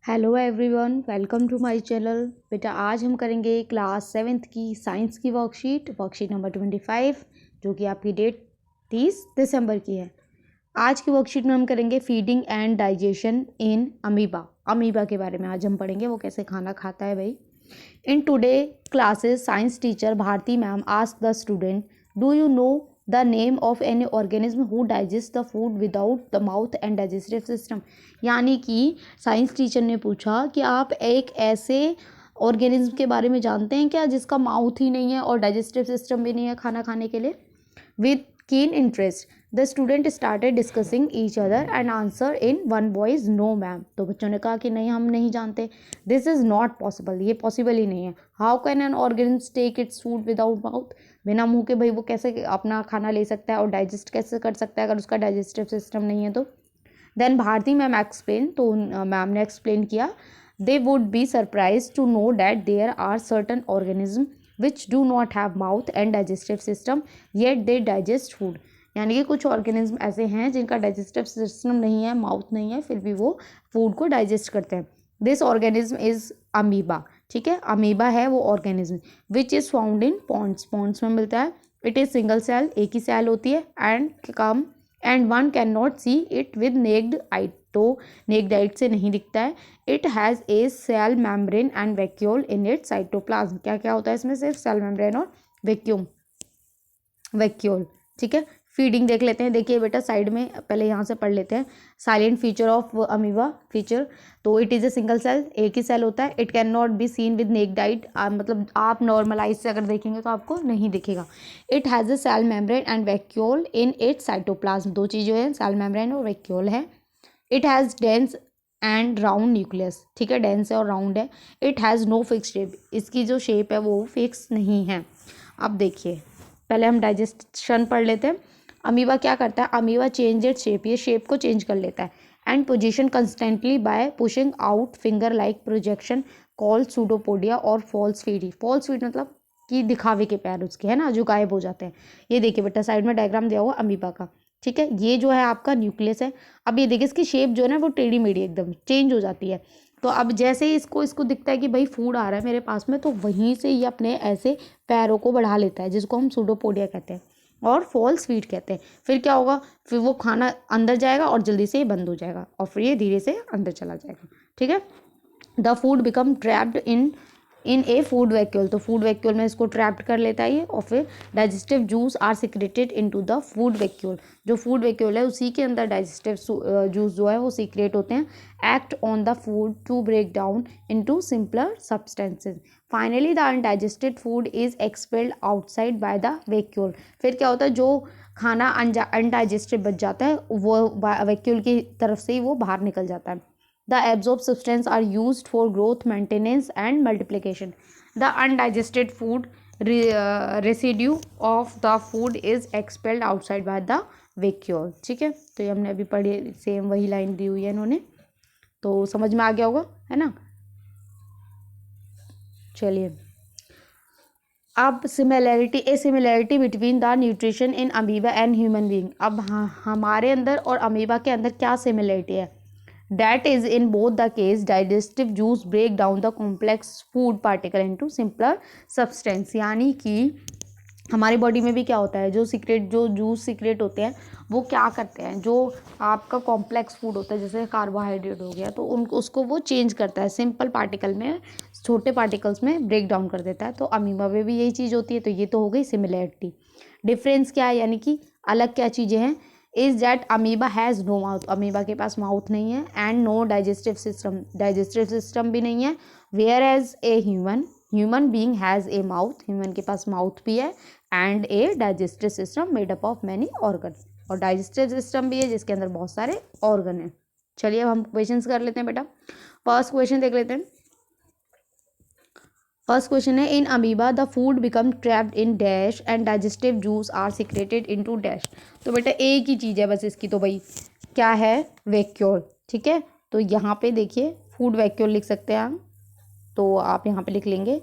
Hello everyone, welcome to my channel. बेटा आज हम करेंगे क्लास 7th की साइंस की वर्कशीट नंबर 25, जो कि आपकी डेट 30 दिसंबर की है। आज की वर्कशीट में हम करेंगे feeding and digestion in amoeba के बारे में आज हम पढ़ेंगे, वो कैसे खाना खाता है भाई। In today classes science teacher Bharti ma'am ask the student, do you know the name of any organism who digest the food without the mouth and digestive system. यानी कि साइंस टीचर ने पूछा कि आप एक ऐसे ऑर्गेनिज्म के बारे में जानते हैं क्या जिसका माउथ ही नहीं है और डाइजेस्टिव सिस्टम भी नहीं है खाना खाने के लिए। With keen interest the student started discussing each other and answer in one voice no ma'am. तो बच्चों ने कहा कि नहीं, हम नहीं जानते। दिस इज़ नॉट पॉसिबल, ये पॉसिबल ही नहीं है। How can an organism take its food without mouth. बिना मुंह के भाई वो कैसे अपना खाना ले सकता है और डाइजेस्ट कैसे कर सकता है अगर उसका डाइजेस्टिव सिस्टम नहीं है तो। देन भारती मैम एक्सप्लेन, तो मैम ने एक्सप्लेन किया, they would be surprise to know that there are certain organism which do not have mouth and digestive system yet they digest food. यानी कि कुछ ऑर्गेनिज्म ऐसे हैं जिनका डाइजेस्टिव सिस्टम नहीं है, माउथ नहीं है, फिर भी वो फूड को डाइजेस्ट करते हैं। This organism is amoeba. ठीक है, अमीबा है वो organism which is found in ponds में मिलता है। इट इज़ सिंगल सेल, एक ही सेल होती है, and one can not see it with naked eye. तो नेक्ड आई से नहीं दिखता है। It has a cell membrane and vacuole in it cytoplasm. क्या क्या होता है इसमें, सिर्फ सेल मेम्ब्रेन और वैक्यूल। ठीक है, फीडिंग देख लेते हैं। देखिए बेटा साइड में पहले यहाँ से पढ़ लेते हैं। Silent feature of amoeba feature, तो it is a single cell, एक ही सेल होता है। It can not be seen with naked eye, मतलब आप नॉर्मल आइज से अगर देखेंगे तो आपको नहीं दिखेगा। It has a cell membrane and vacuole in it cytoplasm. दो चीज़ें हैं, सेल मेम्ब्रेन और वैक्यूल है। It has dense and round nucleus. ठीक है, डेंस है और राउंड है। It has no fix shape, इसकी जो शेप है वो फिक्स नहीं है। अब देखिए पहले हम डाइजेशन पढ़ लेते हैं। अमीबा क्या करता है, अमीबा चेंज इट शेप, ये शेप को चेंज कर लेता है। And position constantly bye pushing out finger like projection called pseudopodia और फॉल्स फीड। फॉल्स फीड मतलब कि दिखावे के पैर उसके, है ना, जो गायब हो जाते हैं। ये देखिए बेटा साइड में डायग्राम दिया हुआ अमीबा का। ठीक है, ये जो है आपका न्यूक्लियस है। अब ये देखिए इसकी शेप जो है ना वो टेढ़ी मेढ़ी एकदम चेंज हो जाती है। तो अब जैसे ही इसको दिखता है कि भाई फूड आ रहा है मेरे पास में, तो वहीं से ये अपने ऐसे पैरों को बढ़ा लेता है, जिसको हम सूडोपोडिया कहते हैं और फॉल्स फीड कहते हैं। फिर क्या होगा, फिर वो खाना अंदर जाएगा और जल्दी से ये बंद हो जाएगा और फिर ये धीरे से अंदर चला जाएगा। ठीक है, the food become trapped in a food vacuole. तो फूड वैक्यूल में इसको ट्रैप्ड कर लेता है ये, और फिर digestive juice are secreted into the food vacuole. जो फूड वैक्यूल है उसी के अंदर डाइजेस्टिव जूस जो है वो सीक्रेट होते हैं। Act on the food to break down into simpler substances. Finally the undigested food is expelled outside by the vacuole. फिर क्या होता है, जो खाना अनडाइजेस्टेड बच जाता है वो वैक्यूल की तरफ से ही वो बाहर निकल जाता है। The absorbed substances are used for growth, maintenance, and multiplication. The undigested food residue of the food is expelled outside by the vacuole. ठीक है, तो ये हमने अभी पढ़ी, सेम वही लाइन दी हुई है इन्होंने, तो समझ में आ गया होगा, है ना। चलिए अब similarity between the nutrition in amoeba and human being. अब हमारे अंदर और अमीबा के अंदर क्या सिमिलैरिटी है। That is in both the case digestive juice break down the complex food particle into simpler substance। यानी कि हमारी बॉडी में भी क्या होता है, जो जूस सीक्रेट होते हैं वो क्या करते हैं, जो आपका कॉम्प्लेक्स फूड होता है जैसे कार्बोहाइड्रेट हो गया, तो उसको वो चेंज करता है, सिंपल पार्टिकल में, छोटे पार्टिकल्स में ब्रेक डाउन कर देता है। तो अमीबा में भी यही चीज़ होती है। तो ये तो हो गई सिमिलैरिटी। डिफरेंस क्या है, यानी कि अलग क्या चीज़ें हैं, is that amoeba has no mouth. Amoeba के पास माउथ नहीं है, एंड नो डाइजेस्टिव सिस्टम भी नहीं है। Whereas a human being has a mouth, human के पास माउथ भी है, and a digestive system made up of many organ, और डाइजेस्टिव सिस्टम भी है जिसके अंदर बहुत सारे ऑर्गन हैं। चलिए अब हम क्वेश्चंस कर लेते हैं बेटा। फर्स्ट क्वेश्चन देख लेते हैं। फर्स्ट क्वेश्चन है, in amoeba the food become trapped in dash and digestive juice are secreted into dash. तो बेटा एक ही चीज़ है बस इसकी, तो भाई क्या है, वैक्यूल। ठीक है, तो यहाँ पे देखिए फूड वैक्यूल लिख सकते हैं हम, तो आप यहाँ पे लिख लेंगे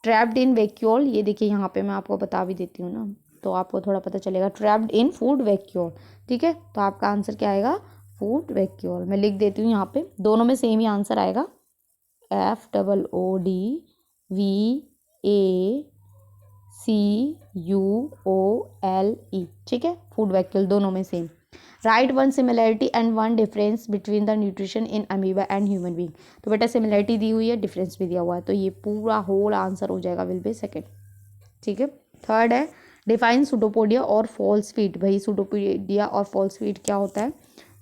ट्रैप्ड इन वैक्यूल। ये देखिए यहाँ पे मैं आपको बता भी देती हूँ ना, तो आपको थोड़ा पता चलेगा, ट्रैप्ड इन फूड वैक्यूल। ठीक है, तो आपका आंसर क्या आएगा, फूड वैक्यूल। मैं लिख देती हूँ यहाँ पे, दोनों में सेम ही आंसर आएगा, FOODVACUOLE, ठीक है, फूड वैक्यूल दोनों में same. Right one similarity and one difference between the nutrition in amoeba and human being. तो बेटा सिमिलैरिटी दी हुई है, डिफरेंस भी दिया हुआ है, तो ये पूरा होल आंसर हो जाएगा, विल बी सेकेंड, ठीक है। थर्ड है डिफाइन सूडोपोडिया और फॉल्स फीट। भाई सूडोपोडिया और फॉल्स फीट क्या होता है,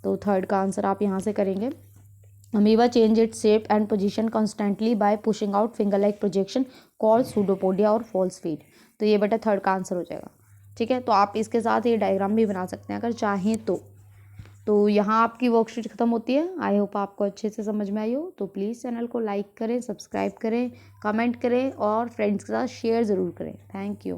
तो थर्ड का आंसर आप यहाँ से करेंगे। Amoeba change its shape and position constantly bye pushing out finger like projection called pseudopodia और फॉल्स फीट। तो ये बेटा थर्ड का आंसर हो जाएगा, ठीक है। तो आप इसके साथ ये डायग्राम भी बना सकते हैं अगर चाहें तो यहाँ आपकी वर्कशीट खत्म होती है। आई होप आपको अच्छे से समझ में आई हो। तो प्लीज़ चैनल को लाइक करें, सब्सक्राइब करें, कमेंट करें और फ्रेंड्स के साथ शेयर ज़रूर करें। Thank you.